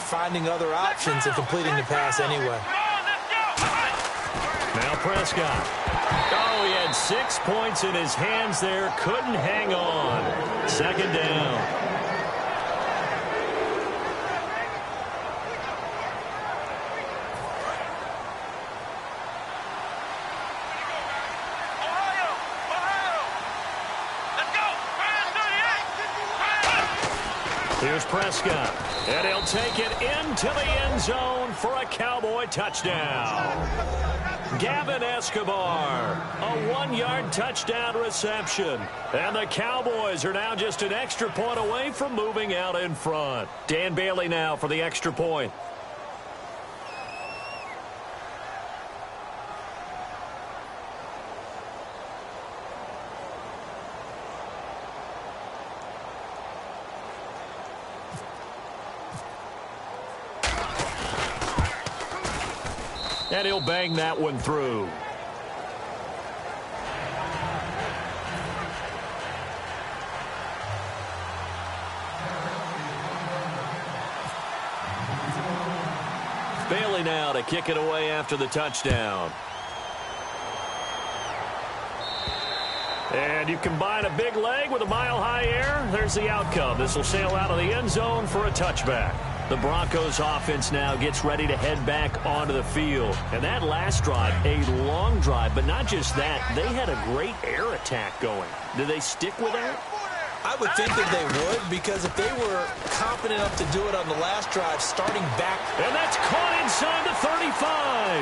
finding other options and completing the pass anyway. Now Prescott. Oh, he had 6 points in his hands there. Couldn't hang on. Second down. Here's Prescott, and he'll take it into the end zone for a Cowboy touchdown. Gavin Escobar, a 1-yard touchdown reception. And the Cowboys are now just an extra point away from moving out in front. Dan Bailey now for the extra point. And he'll bang that one through. Bailey now to kick it away after the touchdown. And you combine a big leg with a mile-high air, there's the outcome. This will sail out of the end zone for a touchback. The Broncos offense now gets ready to head back onto the field. And that last drive, a long drive, but not just that. They had a great air attack going. Did they stick with that? I would think that they would, because if they were confident enough to do it on the last drive, starting back. And that's caught inside the 35.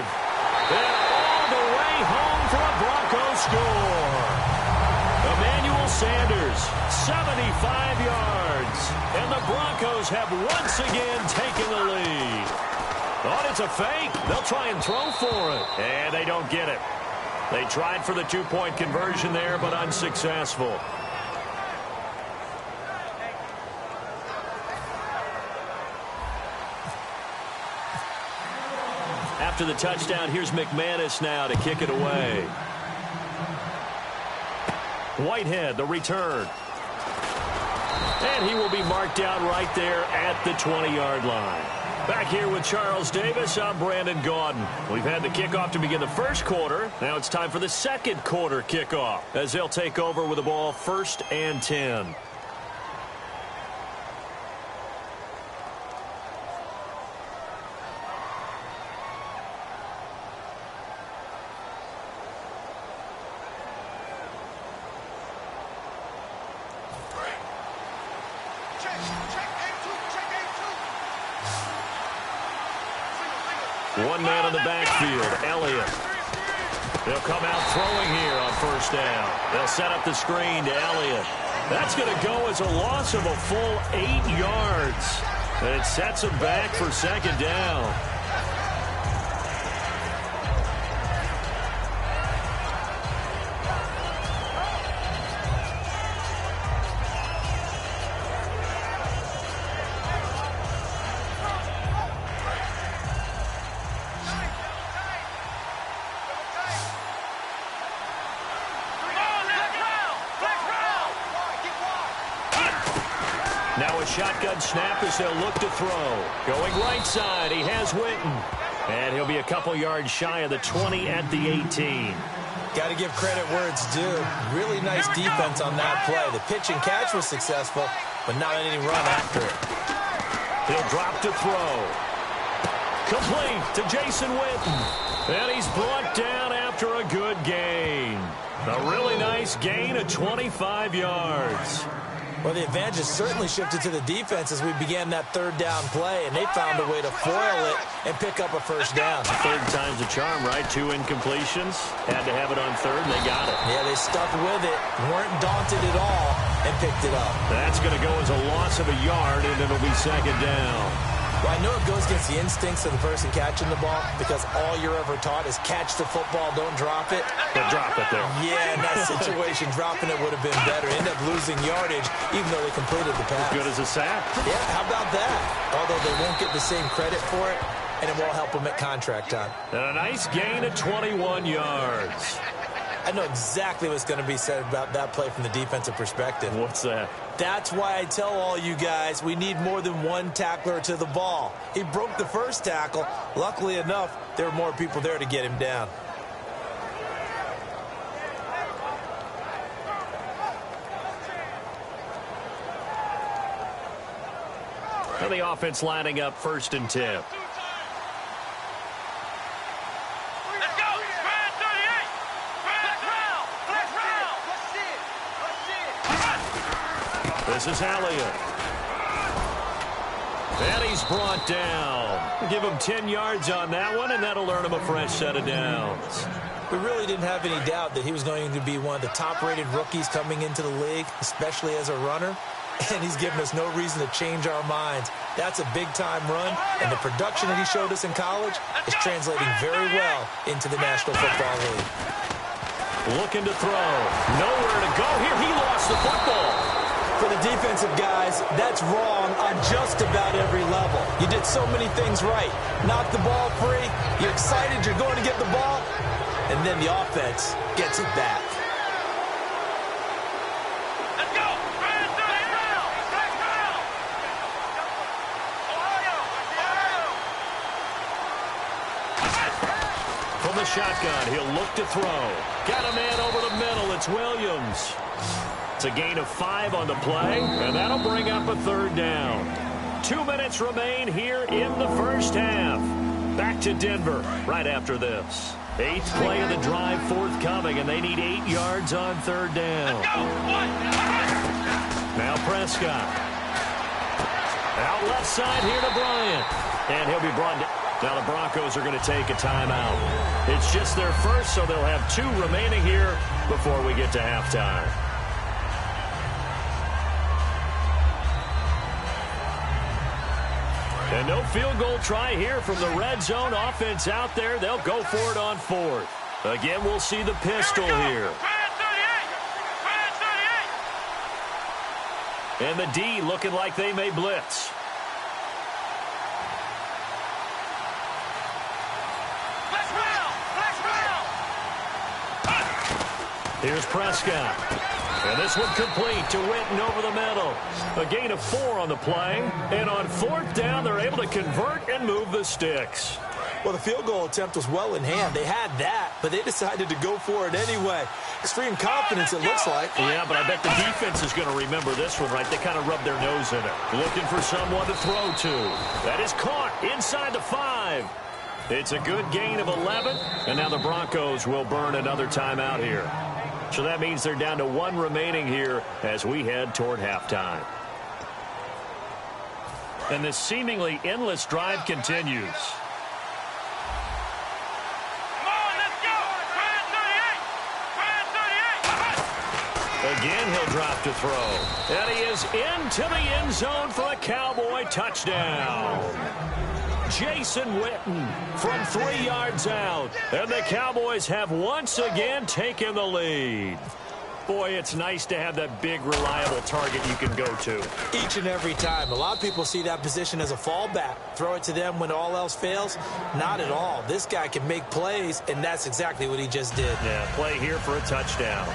And all the way home for a Broncos score. Emmanuel Sanders, 75 yards. And the Broncos have once again taken the lead. Oh, it's a fake. They'll try and throw for it. And they don't get it. They tried for the two-point conversion there, but unsuccessful. After the touchdown, here's McManus now to kick it away. Whitehead, the return. And he will be marked down right there at the 20-yard line. Back here with Charles Davis, I'm Brandon Gaudin. We've had the kickoff to begin the first quarter. Now it's time for the second quarter kickoff as they'll take over with the ball 1st and 10. One man in the backfield, Elliott. They'll come out throwing here on 1st down. They'll set up the screen to Elliott. That's going to go as a loss of a full 8 yards. And it sets him back for 2nd down. Now a shotgun snap as they'll look to throw. Going right side, he has Witten. And he'll be a couple yards shy of the 20 at the 18. Got to give credit where it's due. Really nice defense on that play. The pitch and catch was successful, but not any run after it. He'll drop to throw. Complete to Jason Witten. And he's brought down after a good gain. A really nice gain of 25 yards. Well, the advantage has certainly shifted to the defense as we began that 3rd down play, and they found a way to foil it and pick up a 1st down. 3rd time's a charm, right? 2 incompletions. Had to have it on 3rd, and they got it. Yeah, they stuck with it, weren't daunted at all, and picked it up. That's going to go as a loss of a yard, and it'll be 2nd down. Well, I know it goes against the instincts of the person catching the ball because all you're ever taught is catch the football, don't drop it. But drop it there. Yeah, in that situation, dropping it would have been better. End up losing yardage even though they completed the pass. As good as a sack. Yeah, how about that? Although they won't get the same credit for it, and it won't help them at contract time. And a nice gain of 21 yards. I know exactly what's going to be said about that play from the defensive perspective. What's that? That's why I tell all you guys we need more than one tackler to the ball. He broke the first tackle. Luckily enough, there were more people there to get him down. And the offense lining up 1st and 10. This is Elliott. And he's brought down. Give him 10 yards on that one, and that'll earn him a fresh set of downs. We really didn't have any doubt that he was going to be one of the top-rated rookies coming into the league, especially as a runner. And he's given us no reason to change our minds. That's a big-time run, and the production that he showed us in college is translating very well into the National Football League. Looking to throw. Nowhere to go here. He lost the football. For the defensive guys, that's wrong on just about every level. You did so many things right. Knock the ball free. You're excited you're going to get the ball. And then the offense gets it back. Let's go. From the shotgun, he'll look to throw. Got a man over the middle. It's Williams. It's a gain of 5 on the play, and that'll bring up a 3rd down. 2 minutes remain here in the first half. Back to Denver right after this. 8th play of the drive forthcoming, and they need 8 yards on 3rd down. Now Prescott. Out left side here to Bryant. And he'll be brought down. Now the Broncos are going to take a timeout. It's just their first, so they'll have 2 remaining here before we get to halftime. And no field goal try here from the red zone offense out there. They'll go for it on 4th. Again, we'll see the pistol here. And the D looking like they may blitz. Here's Prescott. And this one complete to Witten over the middle. A gain of 4 on the play. And on 4th down, they're able to convert and move the sticks. Well, the field goal attempt was well in hand. They had that, but they decided to go for it anyway. Extreme confidence, it looks like. Yeah, but I bet the defense is going to remember this one, right? They kind of rubbed their nose in it. Looking for someone to throw to. That is caught inside the 5. It's a good gain of 11, and now the Broncos will burn another timeout here. So that means they're down to 1 remaining here as we head toward halftime. And this seemingly endless drive continues. Again, he'll drop to throw. And he is into the end zone for a Cowboy touchdown. Jason Witten from 3 yards out. And the Cowboys have once again taken the lead. Boy, it's nice to have that big, reliable target you can go to. Each and every time. A lot of people see that position as a fallback. Throw it to them when all else fails. Not at all. This guy can make plays, and that's exactly what he just did. Yeah, play here for a touchdown.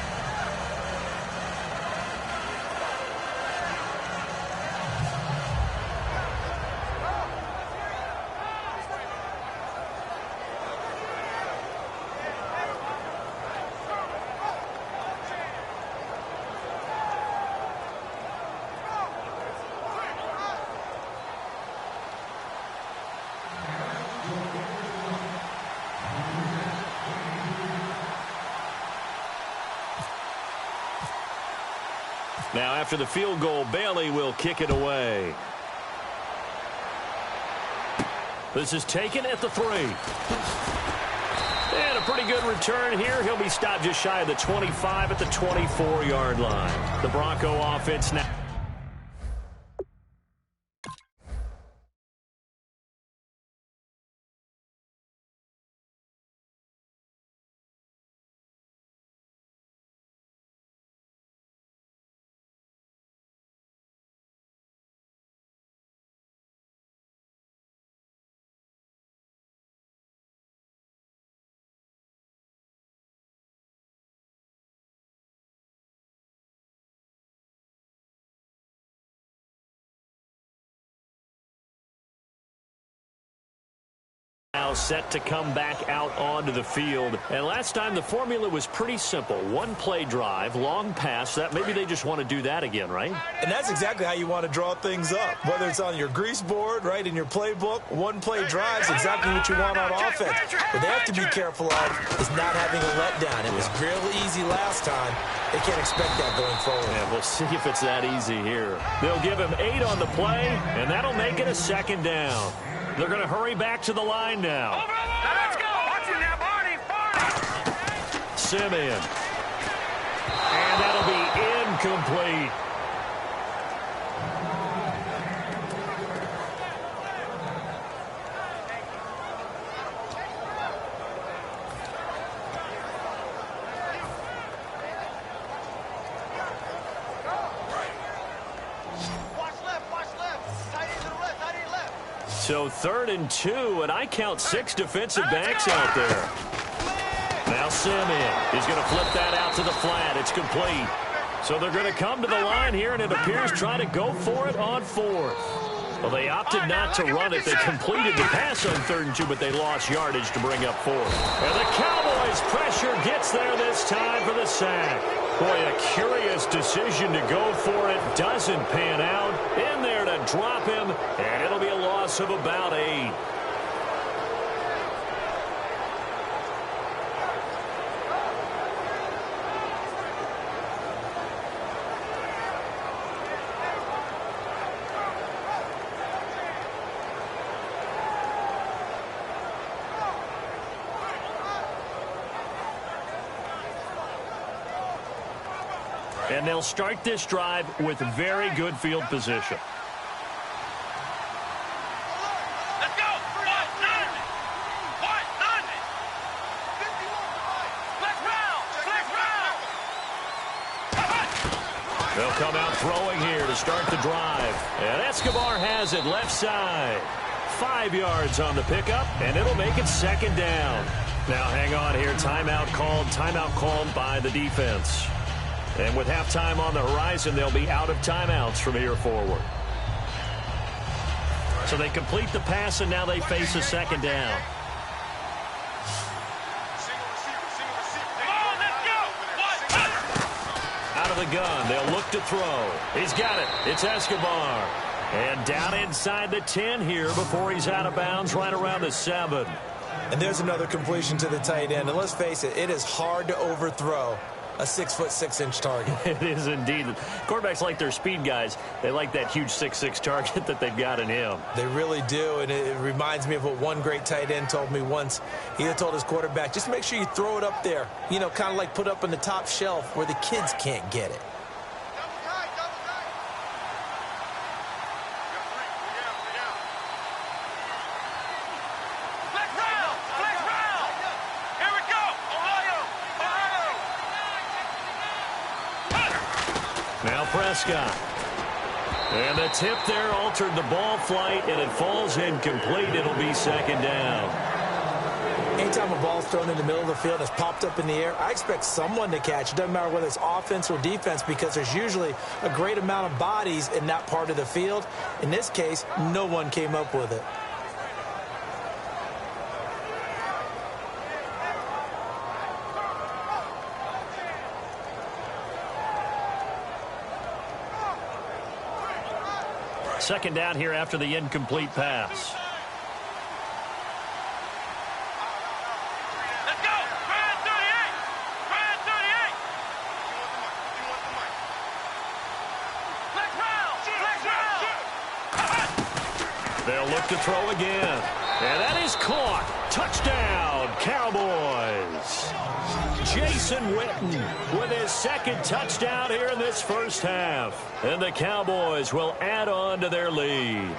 Now, after the field goal, Bailey will kick it away. This is taken at the 3. And a pretty good return here. He'll be stopped just shy of the 25 at the 24-yard line. The Bronco offense now. Now set to come back out onto the field. And last time the formula was pretty simple. One play drive, long pass. That maybe they just want to do that again, right? And that's exactly how you want to draw things up. Whether it's on your grease board, right, in your playbook, one play drive is exactly what you want on offense. What they have to be careful of is not having a letdown. It was real easy last time. They can't expect that going forward. Yeah, we'll see if it's that easy here. They'll give him 8 on the play, and that'll make it a second down. They're going to hurry back to the line now. Let's go. Watch it now, Barney. Simeon. And that'll be incomplete. So 3rd and 2, and I count 6 defensive backs out there. Now Simeon is going to flip that out to the flat. It's complete. So they're going to come to the line here, and it appears trying to go for it on 4th. Well, they opted not to run it. They completed the pass on 3rd and 2, but they lost yardage to bring up 4th. And the Cowboys' pressure gets there this time for the sack. Boy, a curious decision to go for it. Doesn't pan out. In there to drop him, and it'll be a loss of about 8. And they'll start this drive with very good field position. Let's go. They'll come out throwing here to start the drive. And Escobar has it left side. 5 yards on the pickup, and it'll make it second down. Now hang on here. Timeout called by the defense. And with halftime on the horizon, they'll be out of timeouts from here forward. So they complete the pass, and now they face a second down. Out of the gun, they'll look to throw. He's got it. It's Escobar. And down inside the 10 here before he's out of bounds right around the 7. And there's another completion to the tight end. And let's face it, it is hard to overthrow a 6'6" target. It is indeed. Quarterbacks like their speed guys. They like that huge 6'6" target that they've got in him. They really do, and it reminds me of what one great tight end told me once. He had told his quarterback, just make sure you throw it up there. You know, kind of like put up on the top shelf where the kids can't get it. Now Prescott. And the tip there altered the ball flight, and it falls incomplete. It'll be second down. Anytime a ball's thrown in the middle of the field and it's popped up in the air, I expect someone to catch. It doesn't matter whether it's offense or defense, because there's usually a great amount of bodies in that part of the field. In this case, no one came up with it. Second down here after the incomplete pass. Let's go. Brad 38. Brad 38. Flex round. They'll look to throw again. And that is caught. Touchdown, Cowboys. Jason Witten with his second touchdown here in this first half. And the Cowboys will add on to their lead. And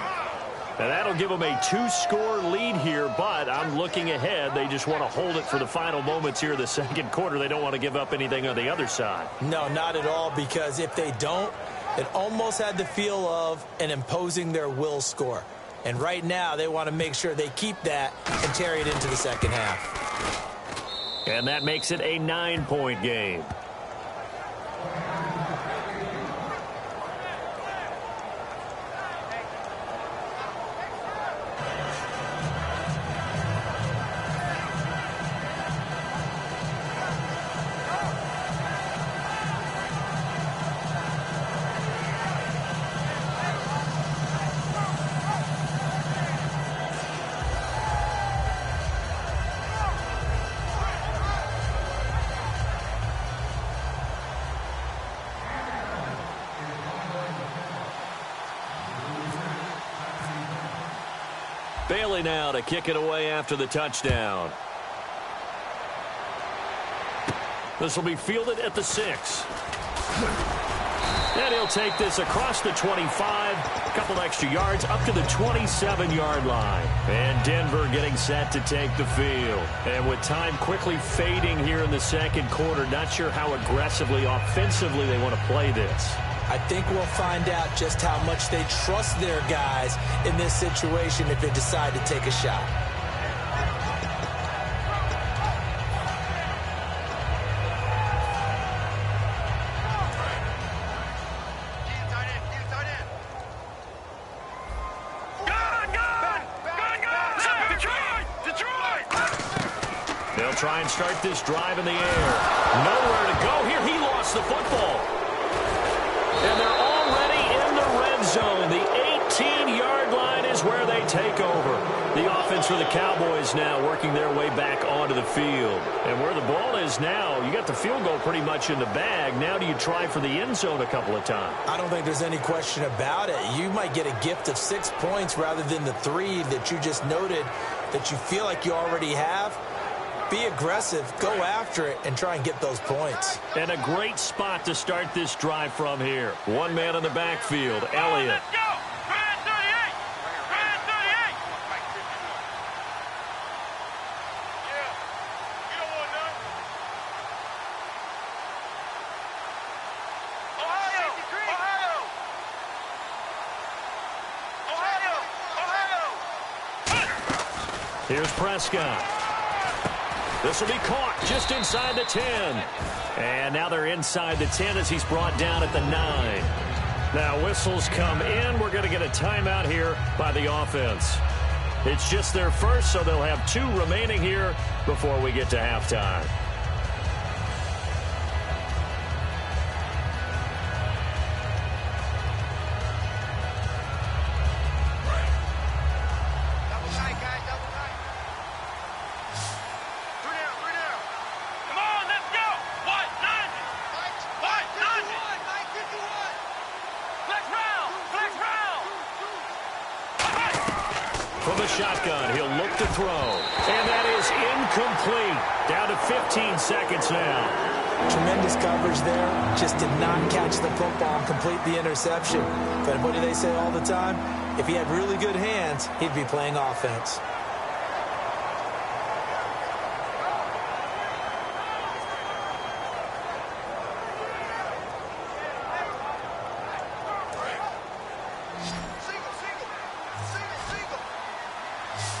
that'll give them a 2-score lead here, but I'm looking ahead. They just want to hold it for the final moments here in the second quarter. They don't want to give up anything on the other side. No, not at all, because if they don't, it almost had the feel of an imposing their will score. And right now, they want to make sure they keep that and carry it into the second half. And that makes it a 9-point game. Bailey now to kick it away after the touchdown. This will be fielded at the 6. And he'll take this across the 25, a couple extra yards up to the 27-yard line. And Denver getting set to take the field. And with time quickly fading here in the second quarter, not sure how aggressively, offensively they want to play this. I think we'll find out just how much they trust their guys in this situation if they decide to take a shot. They'll try and start this drive in the air. Nowhere to go here. He lost the football. And they're already in the red zone. The 18-yard line is where they take over. The offense for the Cowboys now working their way back onto the field. And where the ball is now, you got the field goal pretty much in the bag. Now do you try for the end zone a couple of times? I don't think there's any question about it. You might get a gift of 6 points rather than the 3 that you just noted that you feel like you already have. Be aggressive, go after it, and try and get those points. And a great spot to start this drive from here. One man in the backfield, Elliott. Let's go! Red 38! Red 38! Yeah. You don't want none. Ohio! Ohio! Ohio! Here's Prescott. This will be caught just inside the 10. And now they're inside the 10 as he's brought down at the 9. Now whistles come in. We're going to get a timeout here by the offense. It's just their first, so they'll have 2 remaining here before we get to halftime. From the shotgun, he'll look to throw. And that is incomplete. Down to 15 seconds now. Tremendous coverage there. Just did not catch the football and complete the interception. But what do they say all the time? If he had really good hands, he'd be playing offense.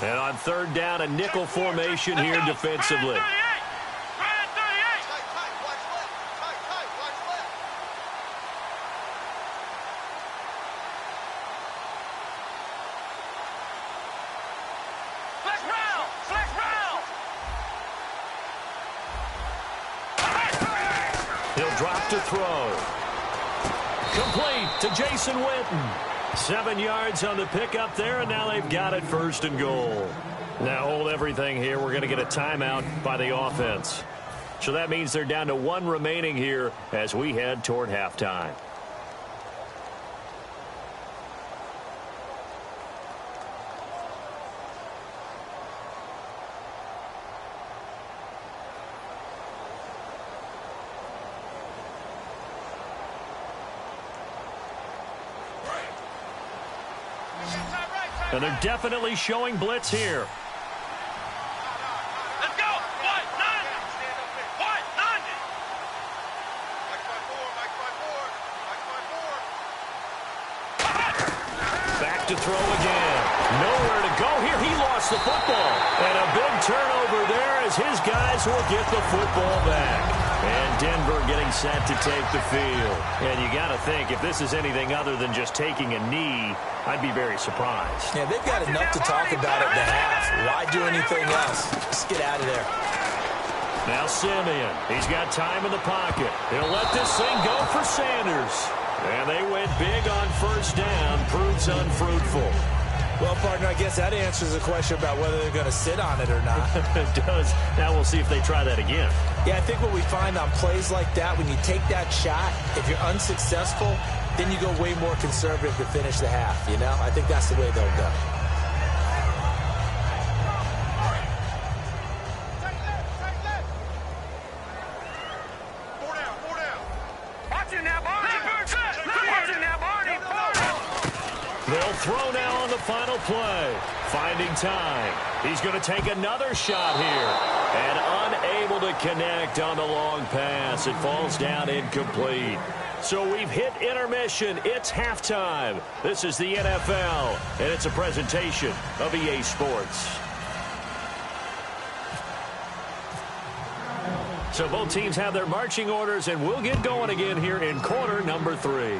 And on third down, a nickel formation here defensively. He'll drop to throw. Complete to Jason Witten. 7 yards on the pickup there, and now they've got it 1st and goal. Now hold everything here. We're going to get a timeout by the offense. So that means they're down to 1 remaining here as we head toward halftime. And they're definitely showing blitz here. Let's go! White, 90! White, 90! Back to throw again. Nowhere to go here. He lost the football. And a big turnover there as his guys will get the football back. And Denver getting set to take the field. And you got to think, if this is anything other than just taking a knee, I'd be very surprised. Yeah, they've got enough to talk about at the half. Why do anything else? Just get out of there. Now Simeon, he's got time in the pocket. He'll let this thing go for Sanders. And they went big on 1st down. Proves unfruitful. Well, partner, I guess that answers the question about whether they're going to sit on it or not. It does. Now we'll see if they try that again. Yeah, I think what we find on plays like that, when you take that shot, if you're unsuccessful, then you go way more conservative to finish the half, you know? I think that's the way they'll go. final play. Finding time. He's going to take another shot here. And unable to connect on the long pass. It falls down incomplete. So we've hit intermission. It's halftime. This is the NFL, and it's a presentation of EA Sports. So both teams have their marching orders, and we'll get going again here in quarter number 3.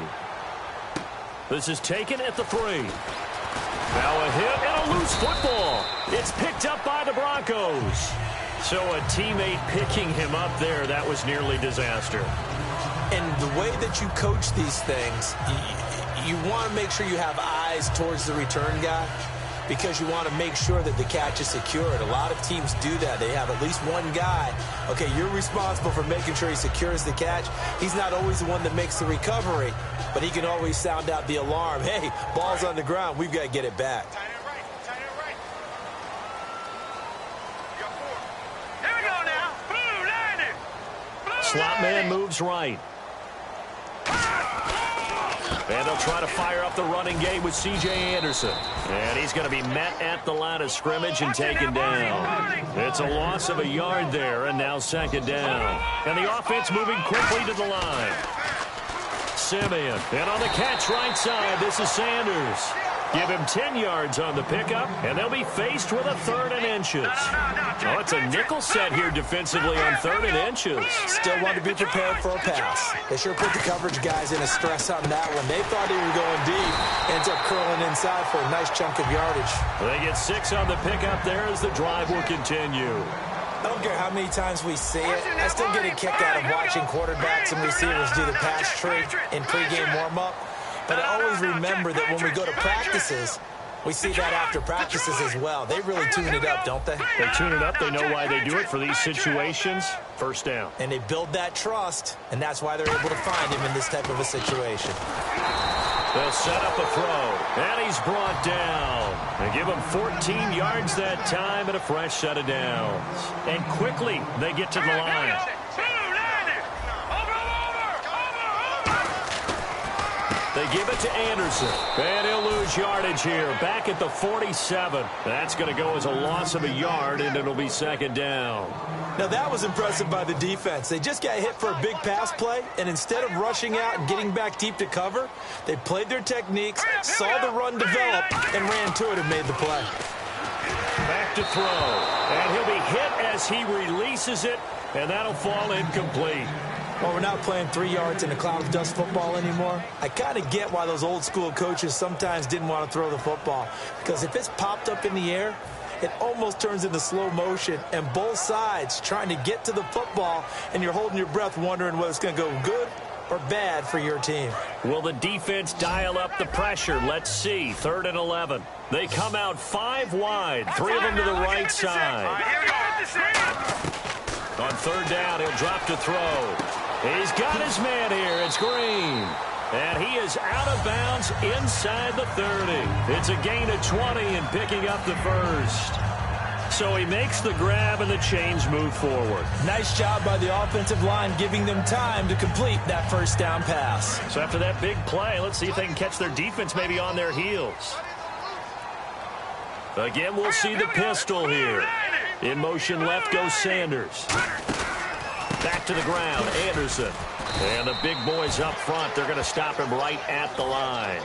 This is taken at the 3. Now a hit and a loose football. It's picked up by the Broncos. So a teammate picking him up there, that was nearly disaster. And the way that you coach these things, you want to make sure you have eyes towards the return guy, because you want to make sure that the catch is secured. A lot of teams do that. They have at least one guy. Okay, you're responsible for making sure he secures the catch. He's not always the one that makes the recovery, but he can always sound out the alarm. Hey, ball's on the ground. We've got to get it back. Here we go now. Blue line. Slot man moves right. And they'll try to fire up the running game with C.J. Anderson. And he's going to be met at the line of scrimmage and taken down. It's a loss of a yard there, and now second down. And the offense moving quickly to the line. Simeon. And on the catch right side, this is Sanders. Give him 10 yards on the pickup, and they'll be faced with a 3rd and inches. Oh, it's a nickel set here defensively on 3rd and inches. Still want to be prepared for a pass. They sure put the coverage guys in a stress on that one. They thought he was going deep. Ends up curling inside for a nice chunk of yardage. They get 6 on the pickup there as the drive will continue. I don't care how many times we see it. I still get a kick out of watching quarterbacks and receivers do the pass tree in pregame warm-up. But I always remember that when we go to practices, we see that after practices as well. They really tune it up, don't they? They tune it up. They know why they do it for these situations. First down. And they build that trust, and that's why they're able to find him in this type of a situation. They'll set up a throw, and he's brought down. They give him 14 yards that time and a fresh set of downs. And quickly, they get to the line. They give it to Anderson, and he'll lose yardage here. Back at the 47. That's going to go as a loss of a yard, and it'll be second down. Now, that was impressive by the defense. They just got hit for a big pass play, and instead of rushing out and getting back deep to cover, they played their techniques, saw the run develop, and ran to it and made the play. Back to throw, and he'll be hit as he releases it, and that'll fall incomplete. Well, we're not playing 3 yards in a cloud of dust football anymore. I kind of get why those old school coaches sometimes didn't want to throw the football, because if it's popped up in the air, it almost turns into slow motion, and both sides trying to get to the football, and you're holding your breath wondering whether it's going to go good or bad for your team. Will the defense dial up the pressure? Let's see. 3rd and 11. They come out 5 wide, 3 of them to the right side. On 3rd down, he'll drop to throw. He's got his man here. It's Green. And he is out of bounds inside the 30. It's a gain of 20 and picking up the first. So he makes the grab and the chains move forward. Nice job by the offensive line giving them time to complete that first down pass. So after that big play, let's see if they can catch their defense maybe on their heels. Again, we'll see the pistol here. In motion left goes Sanders. Back to the ground, Anderson. And the big boys up front, they're going to stop him right at the line.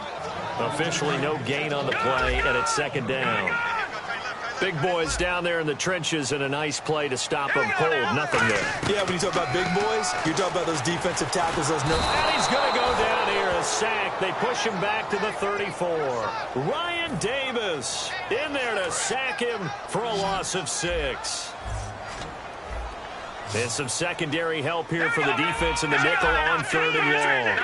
Officially no gain on the play, and it's second down. Big boys down there in the trenches, and a nice play to stop him cold. Nothing there. Yeah, when you talk about big boys, you're talking about those defensive tackles. Those and he's going to go down here, a sack. They push him back to the 34. Ryan Davis in there to sack him for a loss of 6. And some secondary help here for the defense in the nickel on 3rd and long.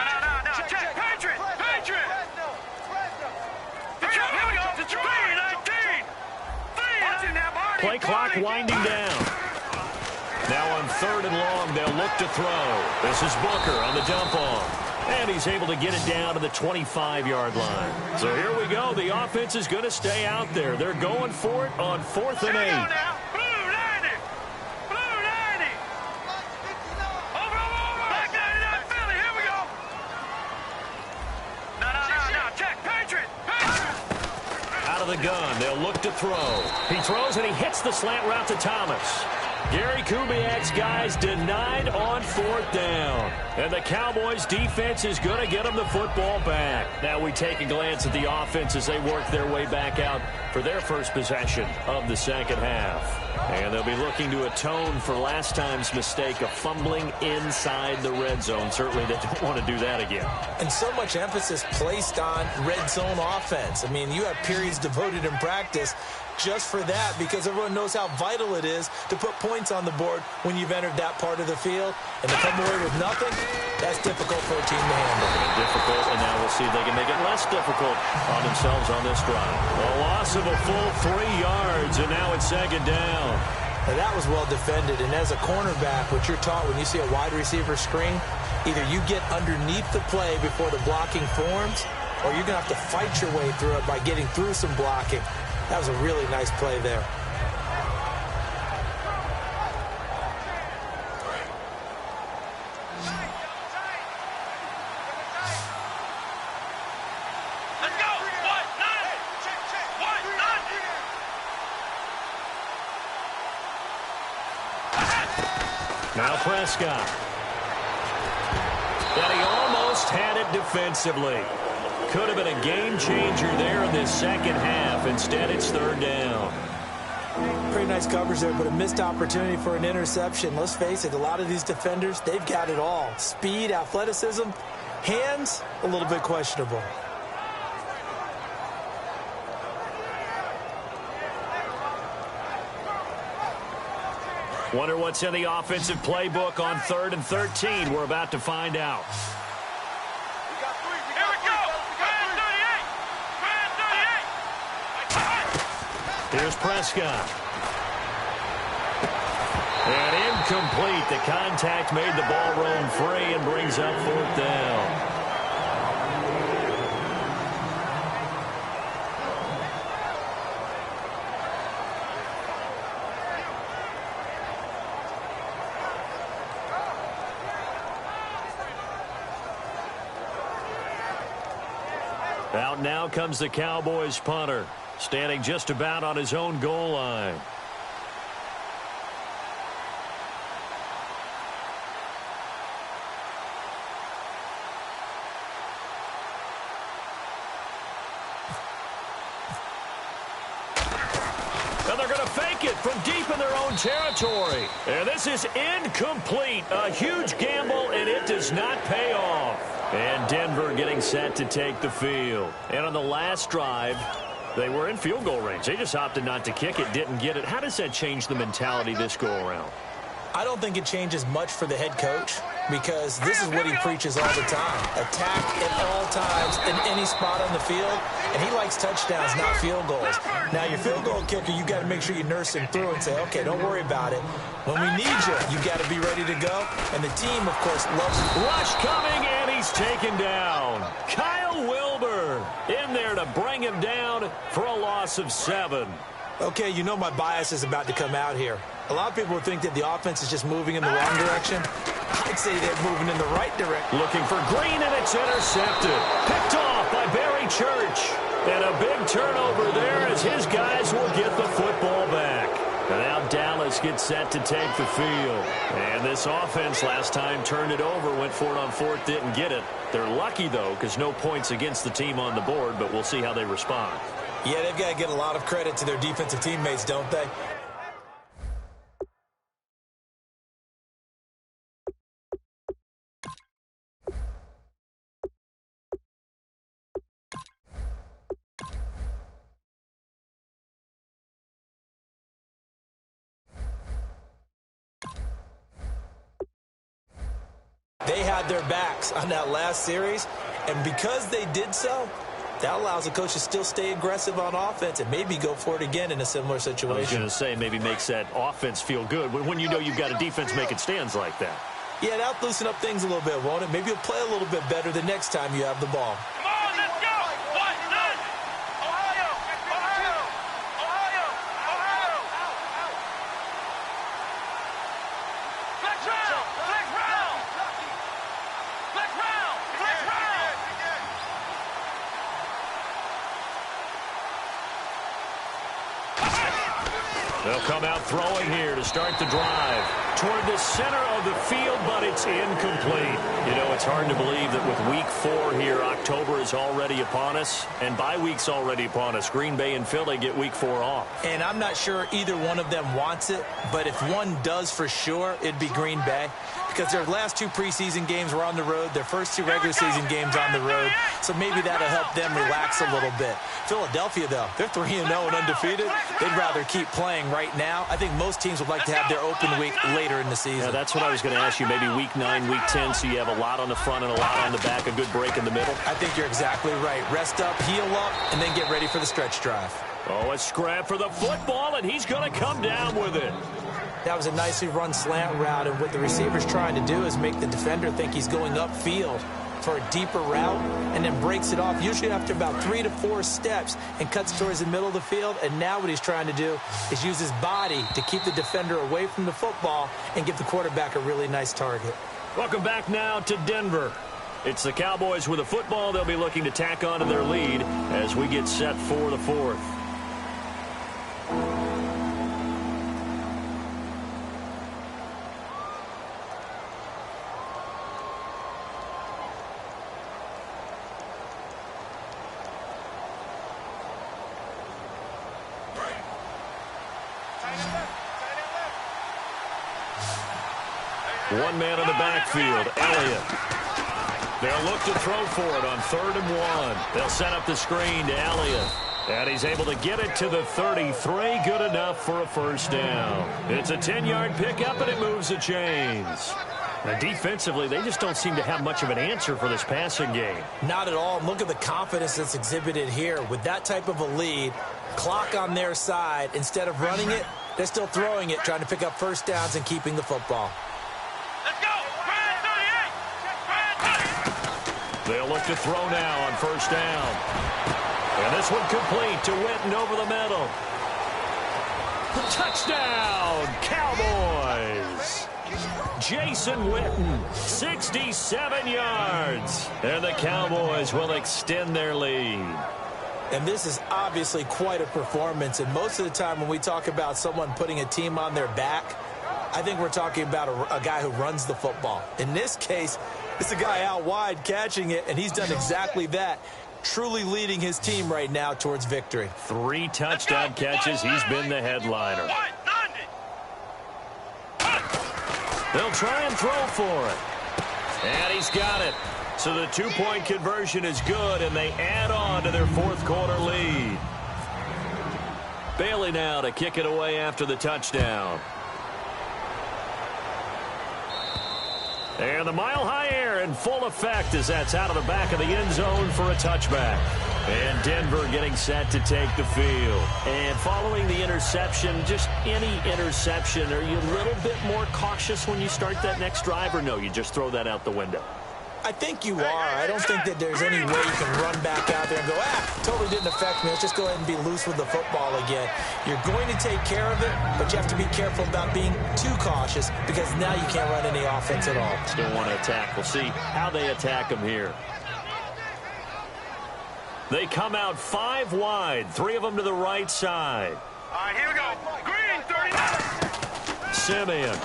Play clock winding down. Now on 3rd and long, they'll look to throw. This is Booker on the dump off. And he's able to get it down to the 25-yard line. So here we go. The offense is going to stay out there. They're going for it on 4th and 8. of the gun. They'll look to throw. He throws, and he hits the slant route to Thomas. Gary Kubiak's guys denied on 4th down. And the Cowboys' defense is going to get them the football back. Now we take a glance at the offense as they work their way back out for their first possession of the second half. And they'll be looking to atone for last time's mistake of fumbling inside the red zone. Certainly they don't want to do that again. And so much emphasis placed on red zone offense. I mean, you have periods devoted in practice just for that, because everyone knows how vital it is to put points on the board when you've entered that part of the field. And to come away with nothing, that's difficult for a team to handle. Difficult, and now we'll see if they can make it less difficult on themselves on this drive. A loss of a full 3 yards, and now it's 2nd down. Now that was well defended, and as a cornerback, what you're taught when you see a wide receiver screen, either you get underneath the play before the blocking forms, or you're going to have to fight your way through it by getting through some blocking. That was a really nice play there. Let's go. 1-9. Now Prescott. And he almost had it defensively. Could have been a game changer there in this second half. Instead, it's 3rd down. Pretty nice coverage there, but a missed opportunity for an interception. Let's face it, a lot of these defenders, they've got it all. Speed, athleticism, hands, a little bit questionable. Wonder what's in the offensive playbook on 3rd and 13. We're about to find out. Here we go. 38. Here's Prescott. And incomplete. The contact made the ball roam free and brings up 4th down. Out now comes the Cowboys punter, standing just about on his own goal line. And they're going to fake it from deep in their own territory. And this is incomplete. A huge gamble, and it does not pay off. And Denver getting set to take the field. And on the last drive, they were in field goal range. They just opted not to kick it, didn't get it. How does that change the mentality this go-around? I don't think it changes much for the head coach, because this is what he preaches all the time. Attack at all times in any spot on the field, and he likes touchdowns, not field goals. Now, your field goal kicker, you got to make sure you nurse him through and say, okay, don't worry about it. When we need you got to be ready to go. And the team, of course, loves it. Rush coming, and he's taken down. Kyle Wilbur in there to bring him down for a loss of 7. Okay, you know my bias is about to come out here. A lot of people would think that the offense is just moving in the wrong direction. I'd say they're moving in the right direction. Looking for Green, and it's intercepted. Picked off by Barry Church. And a big turnover there as his guys will get the football back. And now Dallas gets set to take the field. And this offense last time turned it over, went for it on 4th, didn't get it. They're lucky, though, because no points against the team on the board, but we'll see how they respond. Yeah, they've got to get a lot of credit to their defensive teammates, don't they? They had their backs on that last series, and because they did so, that allows the coach to still stay aggressive on offense and maybe go for it again in a similar situation. I was going to say maybe makes that offense feel good when you know you've got a defense making stands like that. Yeah, that'll loosen up things a little bit, won't it? Maybe you'll play a little bit better the next time you have the ball. Come on, let's go. 1-9. Ohio. Ohio. Ohio. Ohio. Flex round. Flex round. Flex round. Flex round. They'll come out throwing here to start the drive. Toward the center of the field, but it's incomplete. You know, it's hard to believe that with Week 4 here, October is already upon us, and bye week's already upon us. Green Bay and Philly get Week 4 off. And I'm not sure either one of them wants it, but if one does for sure, it'd be Green Bay. Because their last 2 preseason games were on the road, their first 2 regular season games on the road, so maybe that'll help them relax a little bit. Philadelphia, though, they're 3-0 and undefeated. They'd rather keep playing right now. I think most teams would like to have their open week later in the season. Yeah, that's what I was going to ask you. Maybe Week 9, Week 10, so you have a lot on the front and a lot on the back, a good break in the middle. I think you're exactly right. Rest up, heal up, and then get ready for the stretch drive. Oh, a scrap for the football, and he's going to come down with it. That was a nicely run slant route, and what the receiver's trying to do is make the defender think he's going upfield for a deeper route, and then breaks it off, usually after about 3 to 4 steps, and cuts towards the middle of the field. And now what he's trying to do is use his body to keep the defender away from the football and give the quarterback a really nice target. Welcome back now to Denver. It's the Cowboys with a football. They'll be looking to tack on to their lead as we get set for the 4th. One man in the backfield, Elliott. They'll look to throw for it on 3rd and 1. They'll set up the screen to Elliott. And he's able to get it to the 33. Good enough for a first down. It's a 10-yard pickup, and it moves the chains. Now, defensively, they just don't seem to have much of an answer for this passing game. Not at all. Look at the confidence that's exhibited here. With that type of a lead, clock on their side, instead of running it, they're still throwing it, trying to pick up first downs and keeping the football. Let's go! They'll look to throw now on first down. And this one complete to Witten over the middle. Touchdown, Cowboys! Jason Witten, 67 yards. And the Cowboys will extend their lead. And this is obviously quite a performance. And most of the time when we talk about someone putting a team on their back, I think we're talking about a guy who runs the football. In this case, it's a guy out wide catching it, and he's done exactly that, truly leading his team right now towards victory. 3 touchdown catches. He's been the headliner. They'll try and throw for it. And he's got it. So the 2-point conversion is good, and they add on to their 4th quarter lead. Bailey now to kick it away after the touchdown. And the mile-high air in full effect as that's out of the back of the end zone for a touchback. And Denver getting set to take the field. And following the interception, just any interception, are you a little bit more cautious when you start that next drive, or no, you just throw that out the window? I think you are. I don't think that there's any way you can run back out there and go, totally didn't affect me. Let's just go ahead and be loose with the football again. You're going to take care of it, but you have to be careful about being too cautious because now you can't run any offense at all. Still want to attack. We'll see how they attack them here. They come out 5 wide, 3 of them to the right side. All right, here we go. Green, 39. Simeon.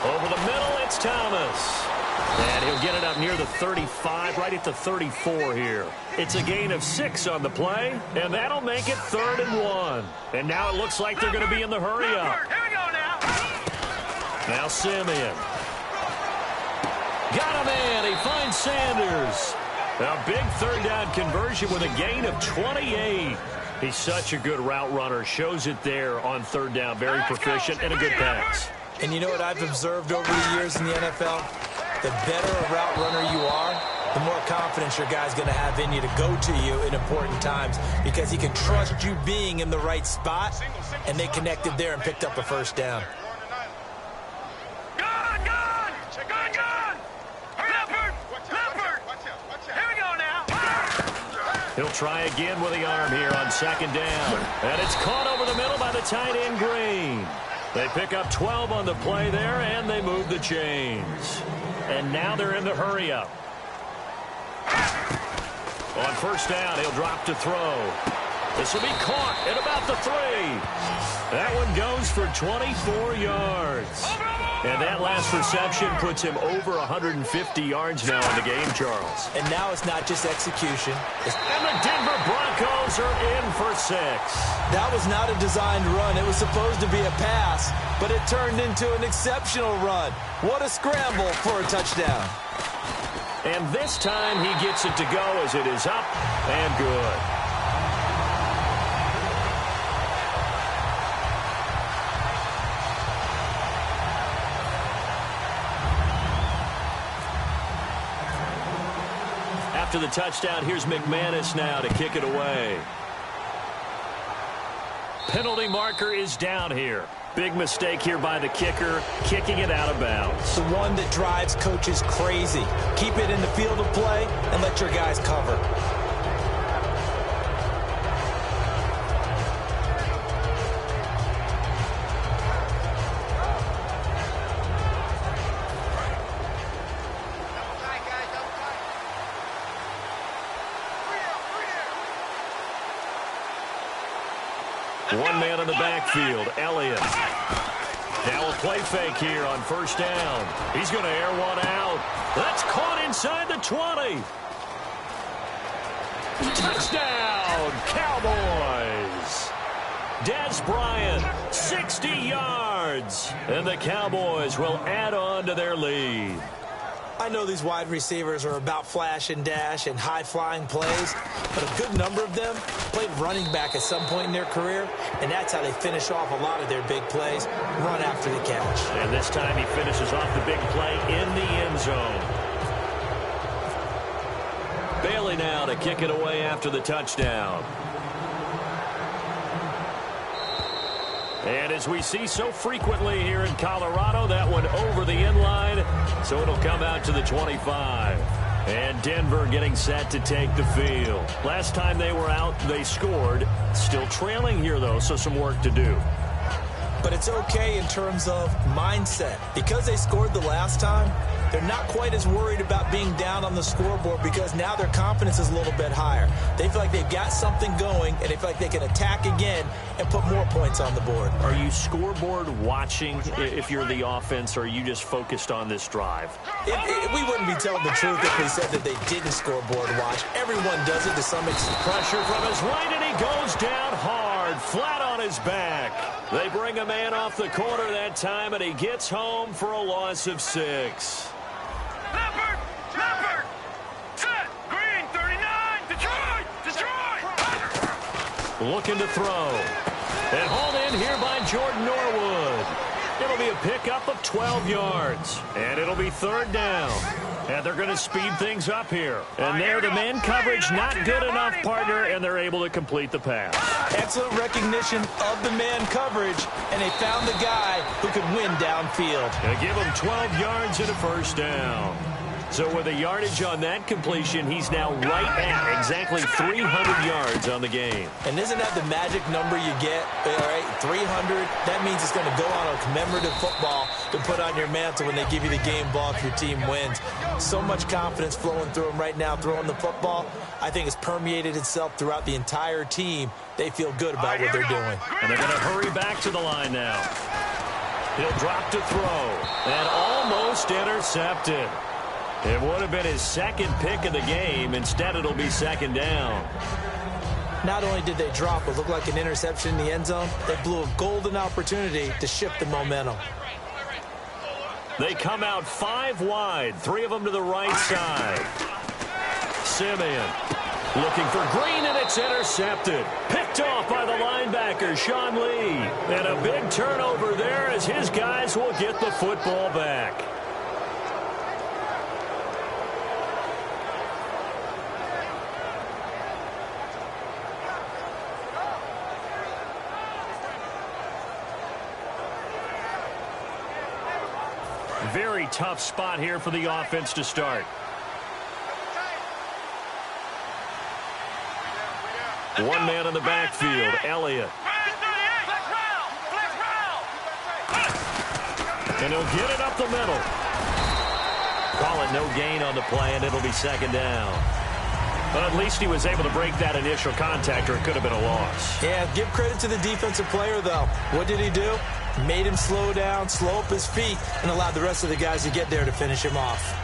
Over the middle, it's Thomas. And he'll get it up near the 35, right at the 34 here. It's a gain of 6 on the play, and that'll make it 3rd and 1. And now it looks like they're going to be in the hurry-up. Here we go now. Now Simeon. Got him in. He finds Sanders. A big 3rd down conversion with a gain of 28. He's such a good route runner. Shows it there on 3rd down. Very proficient and a good pass. And you know what I've observed over the years in the NFL? The better a route runner you are, the more confidence your guy's going to have in you to go to you in important times because he can trust you being in the right spot, and they connected there and picked up a first down. Gone! Leopard! Here we go now. He'll try again with the arm here on 2nd down. And it's caught over the middle by the tight end, Green. They pick up 12 on the play there, and they move the chains. And now they're in the hurry-up. On 1st down, he'll drop to throw. This will be caught at about the 3. That one goes for 24 yards. And that last reception puts him over 150 yards now in the game, Charles. And now it's not just execution. And the Denver Broncos are in for 6. That was not a designed run. It was supposed to be a pass, but it turned into an exceptional run. What a scramble for a touchdown. And this time he gets it to go as it is up and good. After the touchdown, here's McManus now to kick it away. Penalty marker is down here. Big mistake here by the kicker, kicking it out of bounds. The one that drives coaches crazy. Keep it in the field of play and let your guys cover. One man in the backfield, Elliott. Now a play fake here on first down. He's going to air one out. That's caught inside the 20. Touchdown, Cowboys. Des Bryant, 60 yards. And the Cowboys will add on to their lead. I know these wide receivers are about flash and dash and high-flying plays, but a good number of them played running back at some point in their career, and that's how they finish off a lot of their big plays, run after the catch. And this time he finishes off the big play in the end zone. Bailey now to kick it away after the touchdown. And as we see so frequently here in Colorado, that one over the end line, so it'll come out to the 25. And Denver getting set to take the field. Last time they were out, they scored. Still trailing here, though, so some work to do. But it's okay in terms of mindset. Because they scored the last time, they're not quite as worried about being down on the scoreboard because now their confidence is a little bit higher. They feel like they've got something going, and they feel like they can attack again and put more points on the board. Are you scoreboard watching if you're the offense, or are you just focused on this drive? We wouldn't be telling the truth if we said that they didn't scoreboard watch. Everyone does it to some extent. Pressure from his right, and he goes down hard, flat on his back. They bring a man off the corner that time, and he gets home for a loss of 6. Leopard, set, green, 39, Detroit. Looking to throw. And hauled in here by Jordan Norwood. It'll be a pickup of 12 yards. And it'll be third down. And they're going to speed things up here. And there, the man coverage not good enough, partner, and they're able to complete the pass. Excellent recognition of the man coverage, and they found the guy who could win downfield. Going to give him 12 yards and a first down. So with a yardage on that completion, he's now right at exactly 300 yards on the game. And isn't that the magic number you get? All right, 300. That means it's going to go on a commemorative football to put on your mantle when they give you the game ball if your team wins. So much confidence flowing through him right now, throwing the football. I think it's permeated itself throughout the entire team. They feel good about what they're doing. And they're going to hurry back to the line now. He'll drop to throw. And almost intercepted. It would have been his second pick of the game. Instead, it'll be second down. Not only did they drop what looked like an interception in the end zone, they blew a golden opportunity to shift the momentum. They come out 5 wide, 3 of them to the right side. Simeon looking for Green, and it's intercepted. Picked off by the linebacker, Sean Lee. And a big turnover there as his guys will get the football back. Very tough spot here for the offense to start. One man in the backfield, Elliott. And he'll get it up the middle. Call it no gain on the play, and it'll be second down. But at least he was able to break that initial contact, or it could have been a loss. Yeah, give credit to the defensive player, though. What did he do? Made him slow down, slow up his feet, and allowed the rest of the guys to get there to finish him off.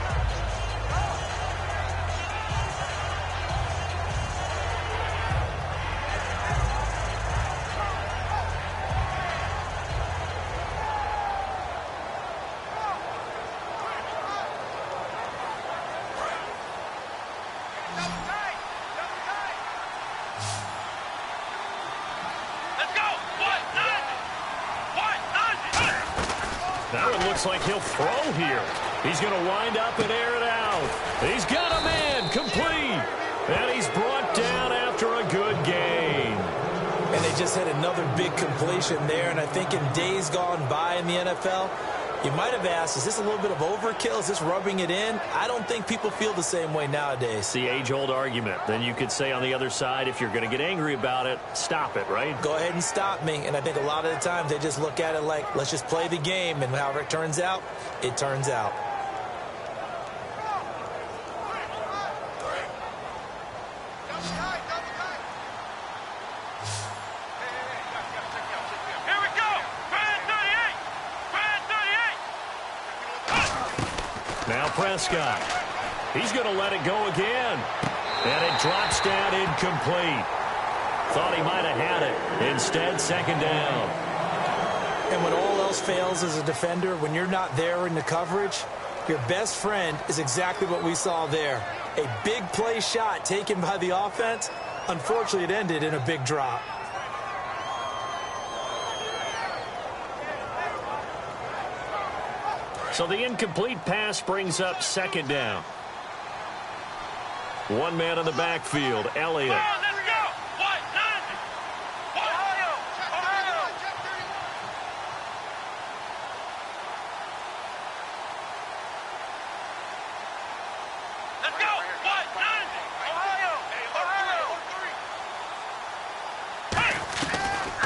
Now it looks like he'll throw here. He's going to wind up and air it out. He's got a man complete. And he's brought down after a good game. And they just had another big completion there. And I think in days gone by in the NFL, you might have asked, is this a little bit of overkill? Is this rubbing it in? I don't think people feel the same way nowadays. It's the age-old argument. Then you could say on the other side, if you're going to get angry about it, stop it, right? Go ahead and stop me. And I think a lot of the times they just look at it like, let's just play the game. And however it turns out, it turns out. Now Prescott. He's going to let it go again. And it drops down incomplete. Thought he might have had it. Instead, second down. And when all else fails as a defender, when you're not there in the coverage, your best friend is exactly what we saw there. A big play shot taken by the offense. Unfortunately, it ended in a big drop. So the incomplete pass brings up second down. One man in the backfield, Elliott. Let's go! What? Ohio! Ohio! Let's go! What? Ohio! Ohio!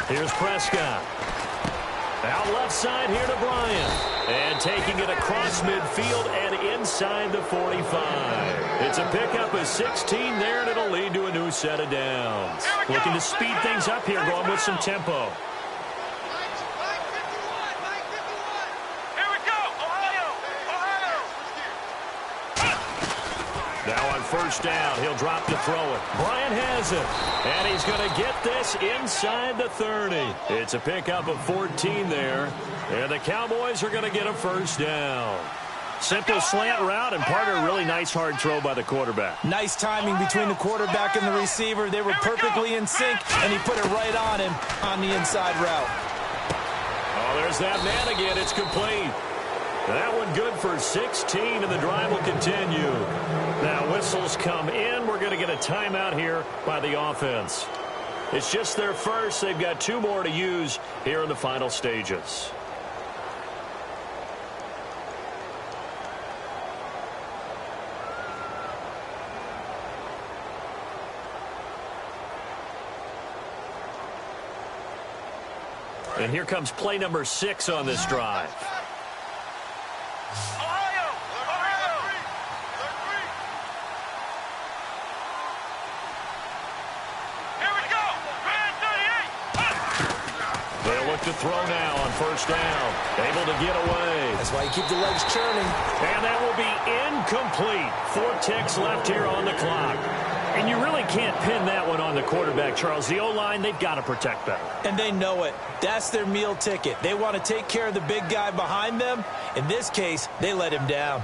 Here's Prescott. Out left side here to Bryant. And taking it across midfield and inside the 45. It's a pickup of 16 there, and it'll lead to a new set of downs. Looking to speed things up here, going with some tempo. Here we go! Ohio! Ohio! Now on first down, he'll drop to throw it. Bryant has it. And he's going to get this inside the 30. It's a pickup of 14 there. And the Cowboys are going to get a first down. Simple slant route, and part of a really nice hard throw by the quarterback. Nice timing between the quarterback and the receiver. They were perfectly in sync, and he put it right on him on the inside route. Oh, there's that man again. It's complete. That one good for 16, and the drive will continue. Now whistles come in. We're going to get a timeout here by the offense. It's just their first. They've got two more to use here in the final stages. And here comes play number 6 on this drive. Ohio! Ohio! Here we go! Grand 38! They'll look to throw now on first down. Able to get away. That's why you keep the legs churning. And that will be incomplete. 4 ticks left here on the clock. And you really can't pin that one on the quarterback, Charles. The O-line, they've got to protect that. And they know it. That's their meal ticket. They want to take care of the big guy behind them. In this case, they let him down.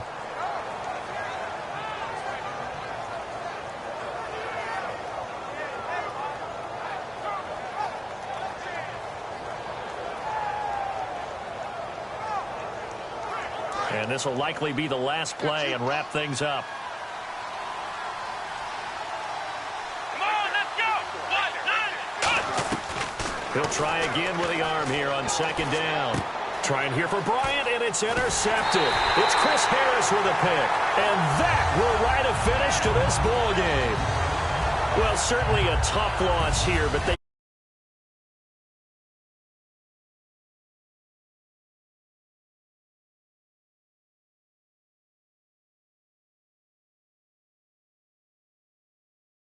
And this will likely be the last play and wrap things up. He'll try again with the arm here on second down. Trying here for Bryant, and it's intercepted. It's Chris Harris with a pick. And that will write a finish to this ball game. Well, certainly a tough loss here, but they